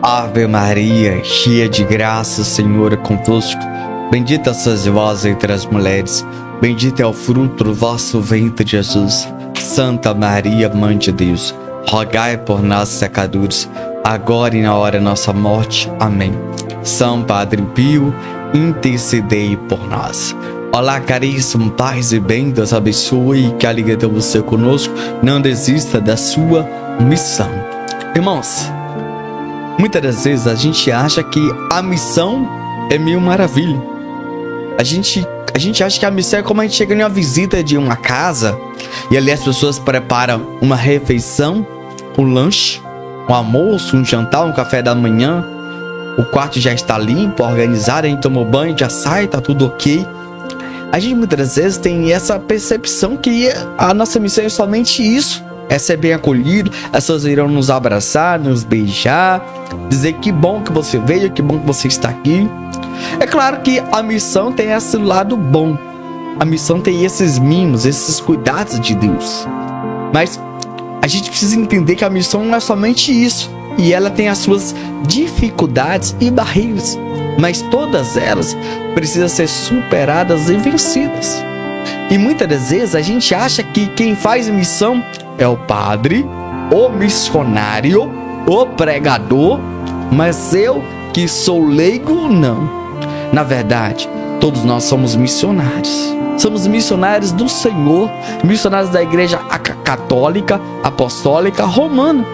Ave Maria, cheia de graça, o Senhor é convosco. Bendita sois vós entre as mulheres, bendito é o fruto do vosso ventre, Jesus. Santa Maria, Mãe de Deus, rogai por nós, pecadores, agora e na hora da nossa morte. Amém. São Padre Pio, intercedei por nós. Olá, caríssimo, paz e bem, Deus abençoe, que a alegria de você conosco, não desista da sua missão. Irmãos, muitas das vezes a gente acha que a missão é meio maravilha. A gente acha que a missão é como a gente chega em uma visita de uma casa e ali as pessoas preparam uma refeição, um lanche, um almoço, um jantar, um café da manhã. O quarto já está limpo, organizado, a gente tomou banho, já sai, tá tudo ok. A gente muitas das vezes tem essa percepção que a nossa missão é somente isso. É ser bem acolhido, as pessoas irão nos abraçar, nos beijar, dizer que bom que você veio, que bom que você está aqui. É claro que a missão tem esse lado bom. A missão tem esses mimos, esses cuidados de Deus. Mas a gente precisa entender que a missão não é somente isso. E ela tem as suas dificuldades e barreiras. Mas todas elas precisam ser superadas e vencidas. E muitas das vezes a gente acha que quem faz missão é o padre, o missionário, o pregador, mas eu que sou leigo, não. Na verdade, todos nós somos missionários. Somos missionários do Senhor, missionários da Igreja Católica, Apostólica, Romana.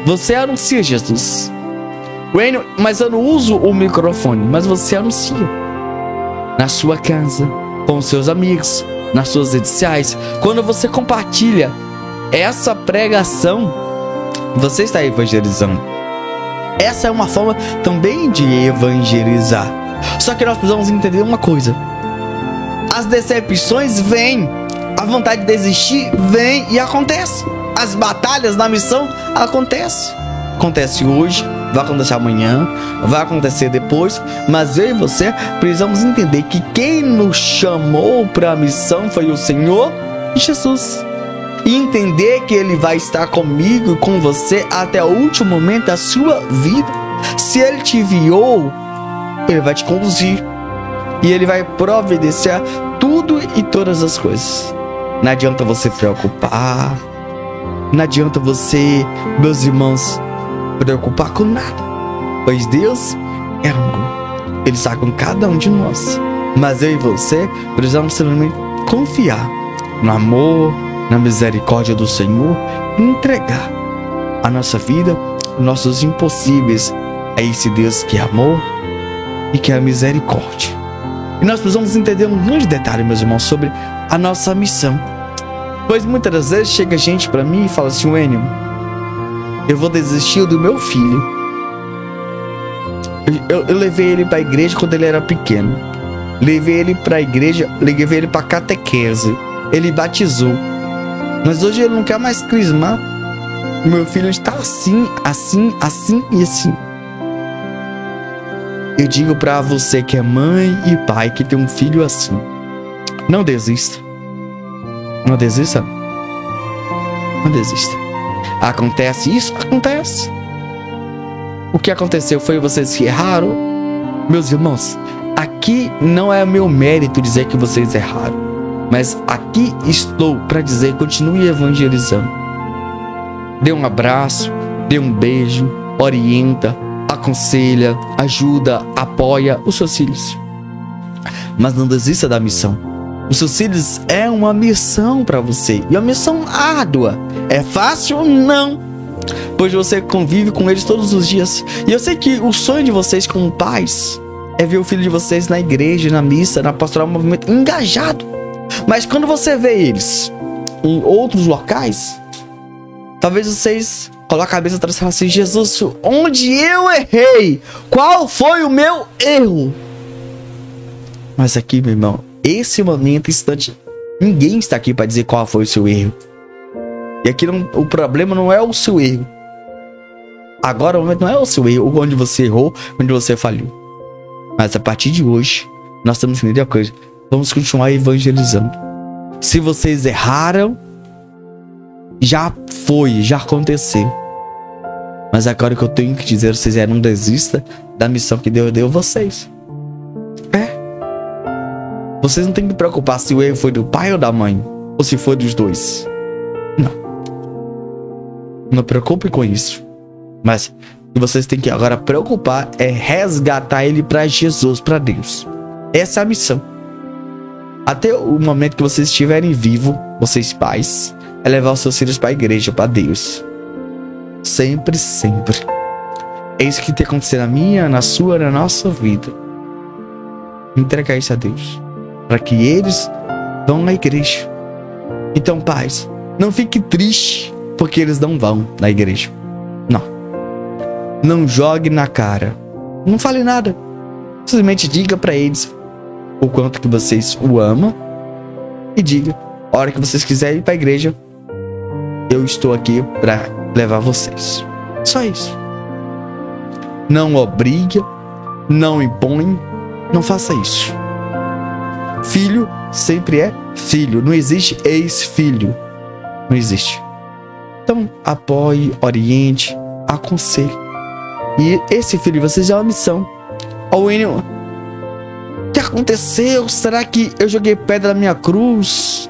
Você anuncia Jesus. Mas eu não uso o microfone, mas você anuncia. Na sua casa, com os seus amigos, nas suas redes sociais. Quando você compartilha essa pregação, você está evangelizando. Essa é uma forma também de evangelizar. Só que nós precisamos entender uma coisa: as decepções vêm, a vontade de desistir vem e acontece. As batalhas na missão acontecem. Acontece hoje, vai acontecer amanhã, vai acontecer depois. Mas eu e você precisamos entender que quem nos chamou para a missão foi o Senhor Jesus. E entender que Ele vai estar comigo e com você até o último momento da sua vida. Se Ele te enviou, Ele vai te conduzir. E Ele vai providenciar tudo e todas as coisas. Não adianta você preocupar. Não adianta você, meus irmãos, preocupar com nada. Pois Deus é amor. Ele está com cada um de nós. Mas eu e você precisamos simplesmente confiar no amor, na misericórdia do Senhor e entregar a nossa vida, nossos impossíveis a esse Deus que é amor e que é a misericórdia. E nós precisamos entender um grande detalhe, meus irmãos, sobre a nossa missão. Pois muitas das vezes chega gente para mim e fala assim: Wênio, eu vou desistir do meu filho. Eu levei ele para a igreja quando ele era pequeno. Levei ele para a igreja, levei ele para catequese. Ele batizou. Mas hoje ele não quer mais crismar. Meu filho está assim, assim, assim e assim. Eu digo para você que é mãe e pai, que tem um filho assim: não desista. Não desista. Não desista. Acontece isso? Acontece. O que aconteceu foi vocês que erraram. Meus irmãos, aqui não é meu mérito dizer que vocês erraram, mas aqui estou para dizer: continue evangelizando. Dê um abraço, dê um beijo, orienta, aconselha, ajuda, apoia os seus filhos. Mas não desista da missão. Os seus filhos é uma missão para você. E uma missão árdua. É fácil? Não. Pois você convive com eles todos os dias. E eu sei que o sonho de vocês como pais é ver o filho de vocês na igreja, na missa, na pastoral, no movimento, engajado. Mas quando você vê eles em outros locais, talvez vocês coloquem a cabeça atrás e falem assim: Jesus, onde eu errei? Qual foi o meu erro? Mas aqui, meu irmão, esse momento instante, ninguém está aqui para dizer qual foi o seu erro. E aqui o problema não é o seu erro. Agora o momento não é o seu erro, onde você errou, onde você falhou. Mas a partir de hoje, nós temos que entender a coisa: vamos continuar evangelizando. Se vocês erraram, já foi, já aconteceu. Mas agora o que eu tenho que dizer, vocês não desista da missão que Deus deu a vocês. Vocês não têm que preocupar se o erro foi do pai ou da mãe, ou se foi dos dois. Não preocupe com isso. Mas o que vocês têm que agora preocupar é resgatar ele para Jesus, para Deus. Essa é a missão. Até o momento que vocês estiverem vivos, vocês pais, é levar os seus filhos para a igreja, para Deus. Sempre, sempre. É isso que tem que acontecer na minha, na sua, na nossa vida. Entregar isso a Deus, para que eles vão na igreja. Então, pais, não fique triste porque eles não vão na igreja. Não jogue na cara. Não fale nada. Simplesmente diga para eles o quanto que vocês o amam. E diga, a hora que vocês quiserem ir para a igreja, eu estou aqui para levar vocês. Só isso. Não obrigue, não impõe, não faça isso. Filho sempre é filho. Não existe ex-filho. Não existe. Então, apoie, oriente, aconselhe. E esse filho, vocês já é uma missão. Wênio, o que aconteceu? Será que eu joguei pedra na minha cruz?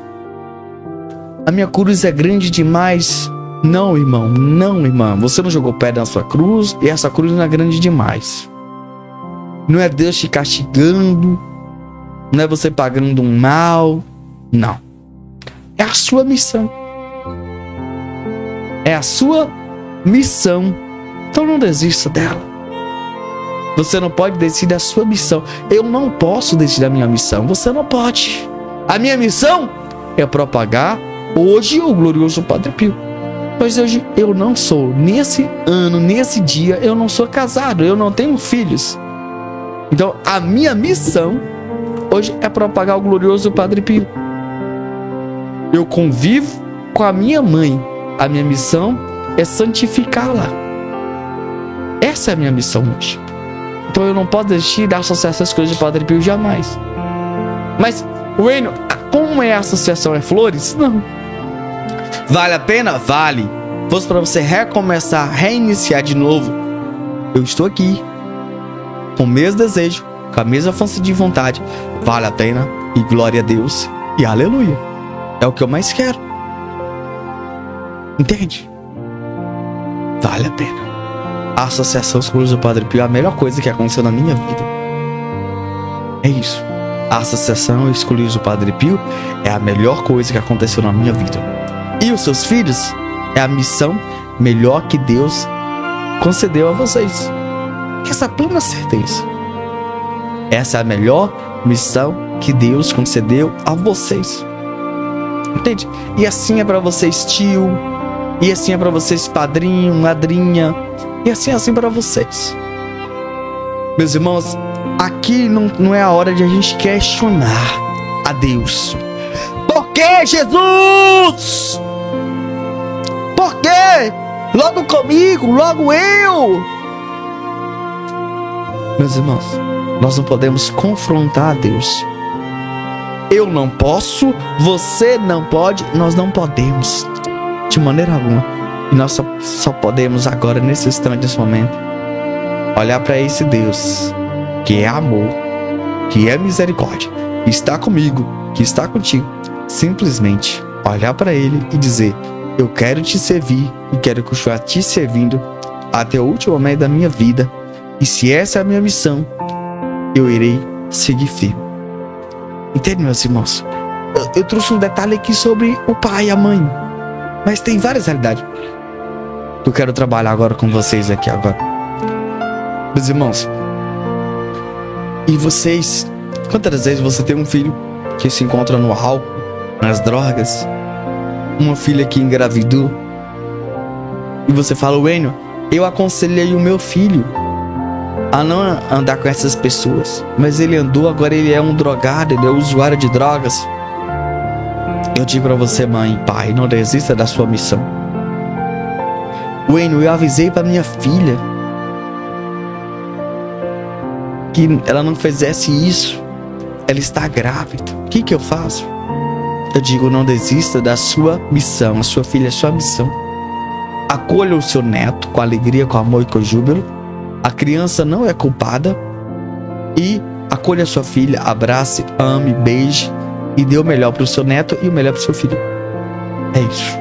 A minha cruz é grande demais. Não, irmão, não, irmã. Você não jogou pedra na sua cruz e essa cruz não é grande demais. Não é Deus te castigando. Não é você pagando um mal. Não. É a sua missão. É a sua missão. Então não desista dela. Você não pode decidir a sua missão. Eu não posso decidir a minha missão. Você não pode. A minha missão é propagar hoje o glorioso Padre Pio. Pois hoje eu não sou, nesse ano, nesse dia, eu não sou casado, eu não tenho filhos. Então a minha missão hoje é propagar o glorioso Padre Pio. Eu convivo com a minha mãe. A minha missão é santificá-la. Essa é a minha missão hoje. Então eu não posso desistir da associação das coisas de Padre Pio jamais. Mas, Wênio, como é a associação? É flores? Não. Vale a pena? Vale. Fosse para você recomeçar, reiniciar de novo, eu estou aqui. Com o mesmo desejo, com a mesma força de vontade. Vale a pena. E glória a Deus. E aleluia. É o que eu mais quero. Entende? Vale a pena. A associação com o Padre Pio é a melhor coisa que aconteceu na minha vida. É isso. A associação Escolhidos do Padre Pio é a melhor coisa que aconteceu na minha vida. E os seus filhos é a missão melhor que Deus concedeu a vocês. Essa plena certeza. Essa é a melhor missão que Deus concedeu a vocês. Entende? E assim é para vocês, tio. E assim é para vocês, padrinho, madrinha. E assim para vocês. Meus irmãos, aqui não é a hora de a gente questionar a Deus. Por que, Jesus? Por que? Logo comigo, logo eu. Meus irmãos, nós não podemos confrontar a Deus. Eu não posso, você não pode, nós não podemos. De maneira alguma. E nós só podemos agora, nesse instante, nesse momento, olhar para esse Deus que é amor, que é misericórdia, que está comigo, que está contigo. Simplesmente olhar para Ele e dizer: eu quero te servir e quero continuar te servindo até o último momento da minha vida. E se essa é a minha missão, eu irei seguir firme. Entende, meus irmãos? Eu trouxe um detalhe aqui sobre o pai e a mãe, mas tem várias realidades. Eu quero trabalhar agora com vocês aqui agora. Meus irmãos, e vocês, quantas vezes você tem um filho que se encontra no álcool, nas drogas, uma filha que engravidou, e você fala: Wênio, eu aconselhei o meu filho a não andar com essas pessoas, mas ele andou, agora ele é um drogado, ele é usuário de drogas. Eu digo para você, mãe e pai, não desista da sua missão. Wênio, eu avisei para minha filha que ela não fizesse isso. Ela está grávida. O que eu faço? Eu digo: não desista da sua missão. A sua filha é sua missão. Acolha o seu neto com alegria, com amor e com júbilo. A criança não é culpada. E acolha sua filha, abrace, ame, beije e dê o melhor para o seu neto e o melhor para o seu filho. É isso.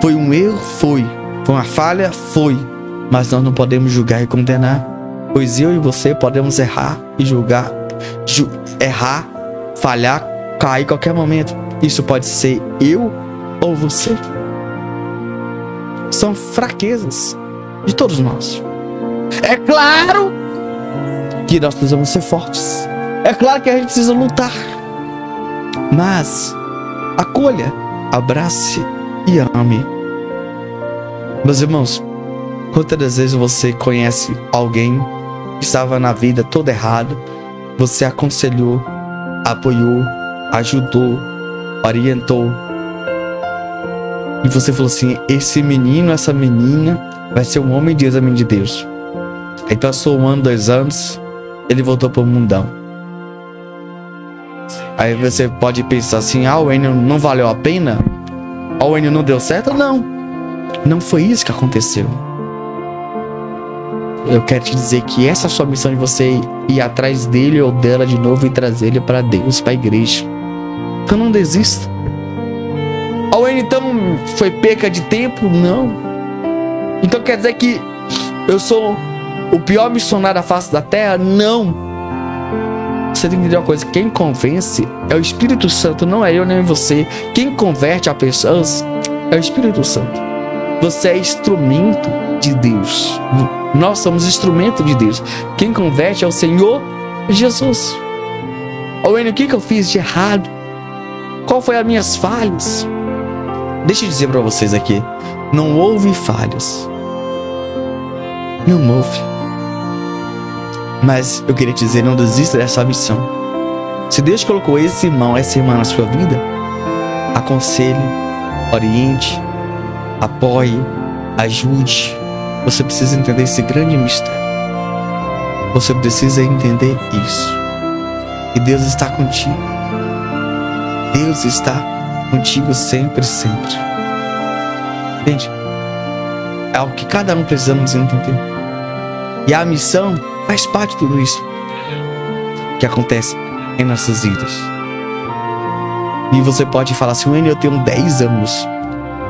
Foi um erro? Foi. Foi uma falha? Foi. Mas nós não podemos julgar e condenar, pois eu e você podemos errar e julgar, errar, falhar, cair em qualquer momento. Isso pode ser eu ou você. São fraquezas de todos nós. É claro que nós precisamos ser fortes. É claro que a gente precisa lutar. Mas acolha, abrace e ame. Meus irmãos, quantas vezes você conhece alguém que estava na vida toda errada, você aconselhou, apoiou, ajudou, orientou, e você falou assim: esse menino, essa menina vai ser um homem de Deus, homem de Deus. Aí passou 1 ano, 2 anos, ele voltou para o mundão. Aí você pode pensar assim: ah, o Enio não valeu a pena? Ah, o Enio não deu certo? Não, não foi isso que aconteceu. Eu quero te dizer que essa é a sua missão, de você ir atrás dele ou dela de novo e trazer ele para Deus, para a igreja. Então não desista. Ah, o Enio então foi perca de tempo? Não. Então quer dizer que eu sou o pior missionário da face da terra? Não. Você tem que entender uma coisa: quem convence é o Espírito Santo, não é eu nem você. Quem converte a pessoas é o Espírito Santo. Você é instrumento de Deus. Nós somos instrumento de Deus. Quem converte é o Senhor Jesus. Ô, Enio, o que eu fiz de errado? Qual foi as minhas falhas? Deixa eu dizer para vocês aqui: não houve falhas. Não houve. Mas eu queria te dizer: não desista dessa missão. Se Deus colocou esse irmão, essa irmã na sua vida, aconselhe, oriente, apoie, ajude. Você precisa entender esse grande mistério. Você precisa entender isso. E Deus está contigo. Deus está contigo sempre, sempre. Entende? É algo que cada um precisamos entender. E a missão faz parte de tudo isso que acontece em nossas vidas. E você pode falar assim: eu tenho 10 anos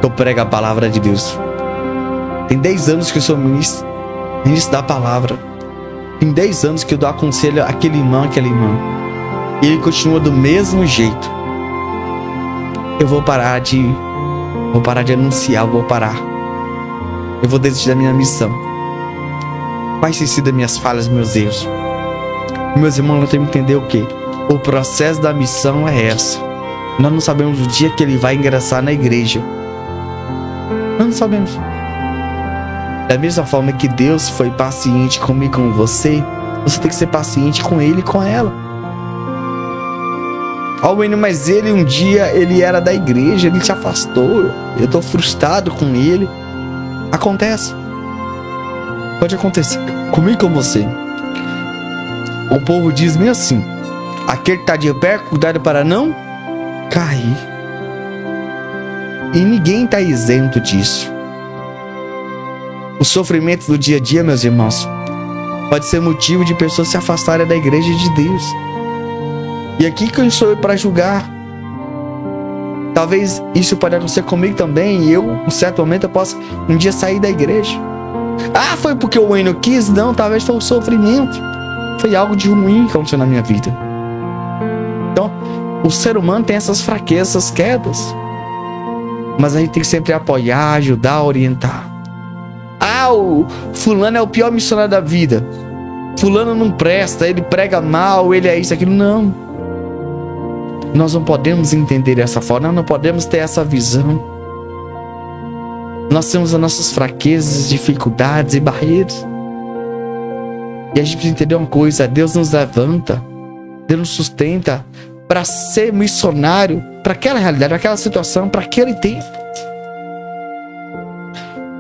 que eu prego a palavra de Deus. Tem 10 anos que eu sou ministro da palavra. Tem 10 anos que eu dou aconselho àquele irmão, àquela irmã. E ele continua do mesmo jeito. Eu vou parar de anunciar, eu vou parar. Eu vou desistir da minha missão. Quais têm sido as minhas falhas, meus erros? Meus irmãos, nós temos que entender o quê? O processo da missão é essa. Nós não sabemos o dia que ele vai ingressar na igreja. Nós não sabemos. Da mesma forma que Deus foi paciente comigo e com você, você tem que ser paciente com ele e com ela. Oh, Enio, mas ele um dia ele era da igreja, ele se afastou. Eu estou frustrado com ele. Acontece. Pode acontecer comigo e com você. O povo diz meio assim: aquele que está de pé, cuidado para não cair. E ninguém está isento disso. Os sofrimentos do dia a dia, meus irmãos, pode ser motivo de pessoas se afastarem da igreja de Deus. E aqui quem sou eu para julgar? Talvez isso pode acontecer comigo também. E eu, em um certo momento, eu possa um dia sair da igreja. Ah, foi porque o Enio quis? Não, talvez foi o sofrimento. Foi algo de ruim que aconteceu na minha vida. Então, o ser humano tem essas fraquezas, essas quedas. Mas a gente tem que sempre apoiar, ajudar, orientar. Ah, o fulano é o pior missionário da vida. Fulano não presta, ele prega mal, ele é isso, aquilo. Não. Nós não podemos entender dessa forma, nós não podemos ter essa visão. Nós temos as nossas fraquezas, dificuldades e barreiras. E a gente precisa entender uma coisa: Deus nos levanta, Deus nos sustenta para ser missionário para aquela realidade, para aquela situação, para aquele tempo.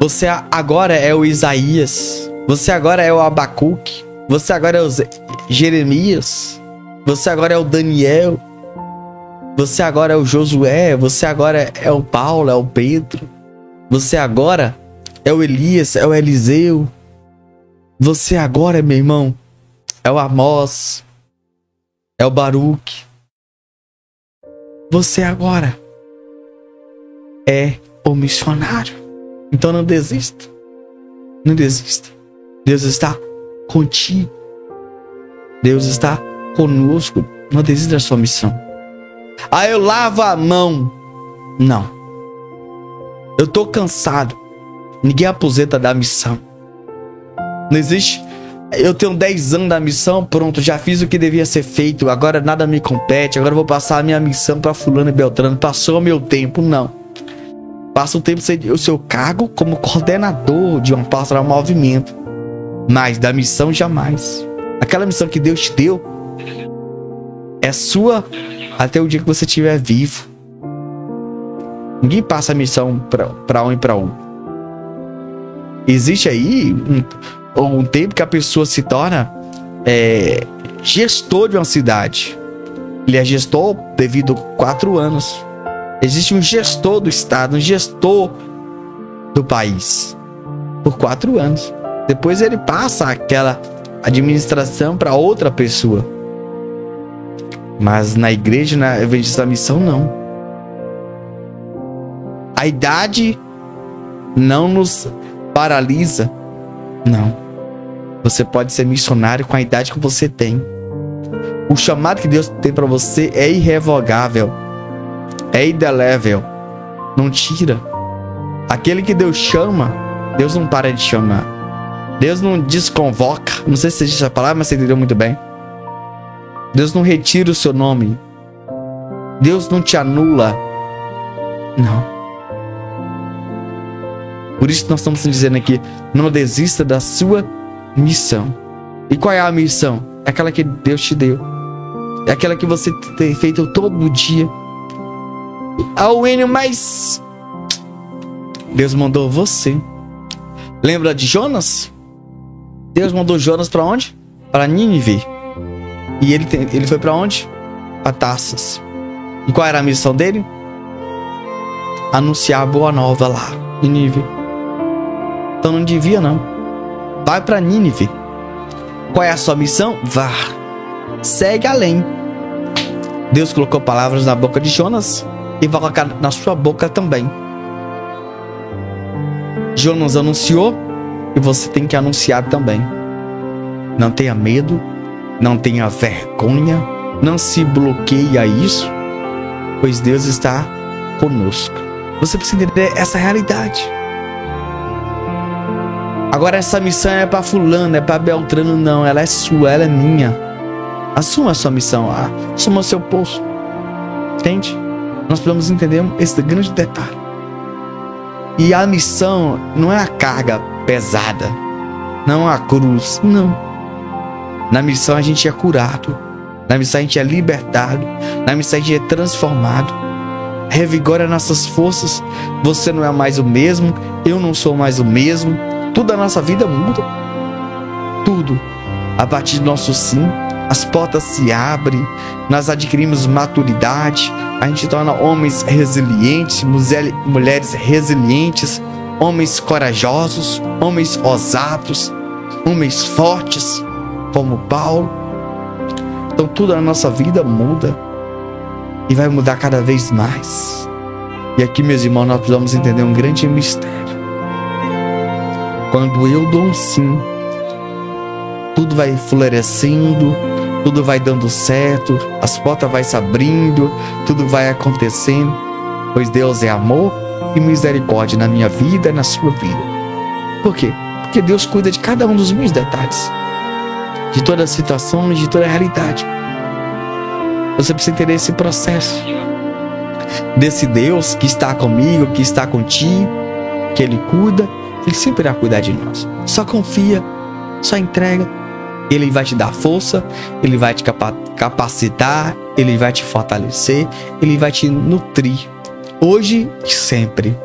Você agora é o Isaías, você agora é o Abacuque, você agora é o Jeremias, você agora é o Daniel, você agora é o Josué, você agora é o Paulo, é o Pedro. Você agora é o Elias, é o Eliseu. Você agora, meu irmão, é o Amós, é o Baruque. Você agora é o missionário. Então não desista. Não desista. Deus está contigo. Deus está conosco. Não desista da sua missão. Ah, eu lavo a mão. Não. Eu tô cansado. Ninguém aposenta da missão. Não existe. Eu tenho 10 anos da missão, pronto, já fiz o que devia ser feito, agora nada me compete, agora eu vou passar a minha missão para fulano e beltrano, passou o meu tempo. Não. Passa o tempo o seu cargo como coordenador de um pastoral movimento, mas da missão jamais. Aquela missão que Deus te deu é sua até o dia que você estiver vivo. Ninguém passa a missão para um e para um. Existe aí um tempo que a pessoa se torna gestor de uma cidade. Ele é gestor devido a 4 anos. Existe um gestor do estado, um gestor do país por 4 anos. Depois ele passa aquela administração para outra pessoa. Mas na igreja, na evangelista da missão, não. A idade não nos paralisa. Não. Você pode ser missionário com a idade que você tem. O chamado que Deus tem para você é irrevogável. É indelével. Não tira. Aquele que Deus chama, Deus não para de chamar. Deus não desconvoca. Não sei se existe essa palavra, mas você entendeu muito bem. Deus não retira o seu nome. Deus não te anula. Não. Por isso nós estamos dizendo aqui, não desista da sua missão. E qual é a missão? É aquela que Deus te deu. É aquela que você tem feito todo dia. Ao Enio, mas Deus mandou você. Lembra de Jonas? Deus mandou Jonas para onde? Para Nínive. E ele foi para onde? Para Tarsas. E qual era a missão dele? Anunciar a boa nova lá em Nínive. Então não devia, não. Vai para Nínive. Qual é a sua missão? Vá. Segue além. Deus colocou palavras na boca de Jonas e vai colocar na sua boca também. Jonas anunciou e você tem que anunciar também. Não tenha medo, não tenha vergonha, não se bloqueie a isso, pois Deus está conosco. Você precisa entender essa realidade. Agora essa missão é para fulano, é para Beltrano, não. Ela é sua, ela é minha. Assuma a sua missão, assuma o seu posto. Entende? Nós precisamos entender esse grande detalhe. E a missão não é a carga pesada, não é a cruz, não. Na missão a gente é curado, na missão a gente é libertado, na missão a gente é transformado. Revigora nossas forças. Você não é mais o mesmo, eu não sou mais o mesmo. Tudo a nossa vida muda. Tudo. A partir do nosso sim, as portas se abrem, nós adquirimos maturidade, a gente torna homens resilientes, mulheres resilientes, homens corajosos, homens ousados, homens fortes, como Paulo. Então tudo na nossa vida muda e vai mudar cada vez mais. E aqui, meus irmãos, nós precisamos entender um grande mistério. Quando eu dou um sim, tudo vai florescendo, tudo vai dando certo, as portas vão se abrindo, tudo vai acontecendo, pois Deus é amor e misericórdia na minha vida e na sua vida. Por quê? Porque Deus cuida de cada um dos meus detalhes, de todas as situações, de toda a realidade. Você precisa entender esse processo desse Deus que está comigo, que está contigo, que Ele cuida. Ele sempre irá cuidar de nós. Só confia, só entrega. Ele vai te dar força, Ele vai te capacitar, Ele vai te fortalecer, Ele vai te nutrir, hoje e sempre.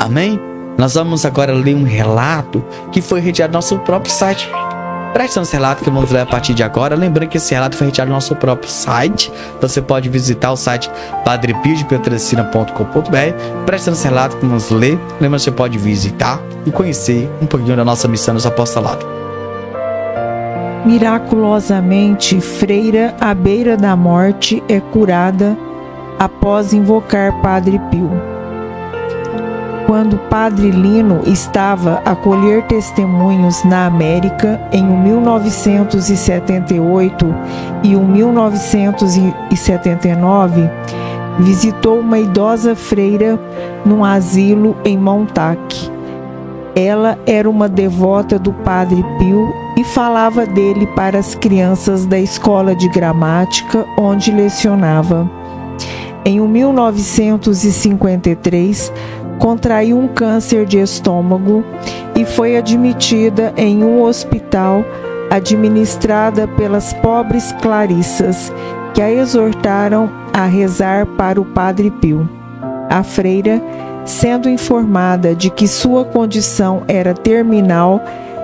Amém? Nós vamos agora ler um relato que foi retirado do nosso próprio site. Preste atenção nesse relato que vamos ler a partir de agora. Lembrando que esse relato foi retirado no nosso próprio site. Você pode visitar o site padrepiodepetrecina.com.br. Preste atenção nesse relato que vamos ler. Lembrando que você pode visitar e conhecer um pouquinho da nossa missão nos apostolados. Miraculosamente, freira à beira da morte é curada após invocar Padre Pio. Quando Padre Lino estava a colher testemunhos na América em 1978 e 1979, visitou uma idosa freira num asilo em Montauk. Ela era uma devota do Padre Pio e falava dele para as crianças da escola de gramática onde lecionava. Em 1953, contraiu um câncer de estômago e foi admitida em um hospital administrada pelas pobres clarissas, que a exortaram a rezar para o Padre Pio. A freira, sendo informada de que sua condição era terminal,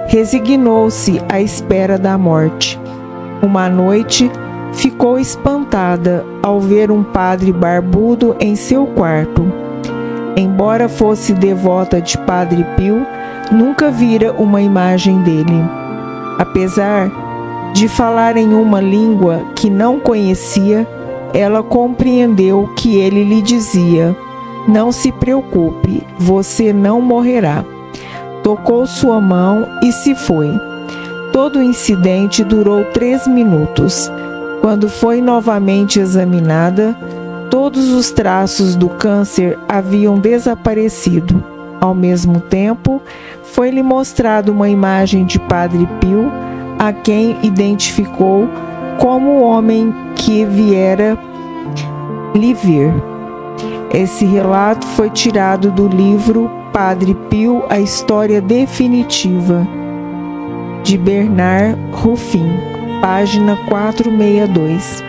resignou-se à espera da morte. Uma noite, ficou espantada ao ver um padre barbudo em seu quarto. Embora fosse devota de Padre Pio, nunca vira uma imagem dele. Apesar de falar em uma língua que não conhecia, ela compreendeu que ele lhe dizia: "Não se preocupe, você não morrerá." Tocou sua mão e se foi. Todo o incidente durou 3 minutos. Quando foi novamente examinada, todos os traços do câncer haviam desaparecido. Ao mesmo tempo, foi-lhe mostrada uma imagem de Padre Pio, a quem identificou como o homem que viera lhe ver. Esse relato foi tirado do livro Padre Pio, a História Definitiva, de Bernard Ruffin, página 462.